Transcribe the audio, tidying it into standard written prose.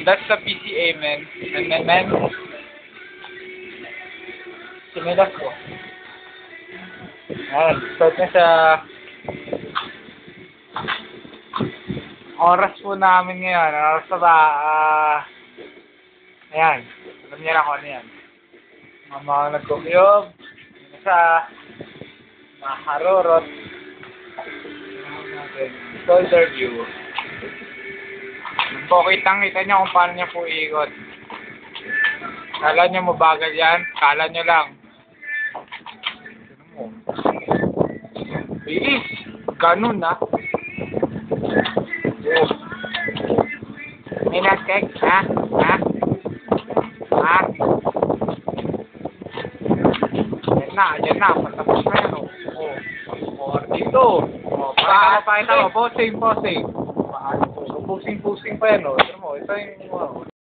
That's the PCA, man. Man. Similas ko. Ayan, start na sa oras po namin ngayon. Oras na ba? Ayan. Alam niyo na kung ano yan. Mga nagkukyog. Sa maharorot. Shoulder view. Po, kitang-kita niyo kung paano niya po iikot. Kala niyo mabagal yan? Kala niyo lang. Bilis! Ganun na. May nag-check, ha? Ha? Ha? Yan na. Patapos na yan, oh. Oh, dito. Oh, pakita mo. Posing. Pusing pa yan, oh. Ito mo, ito yung,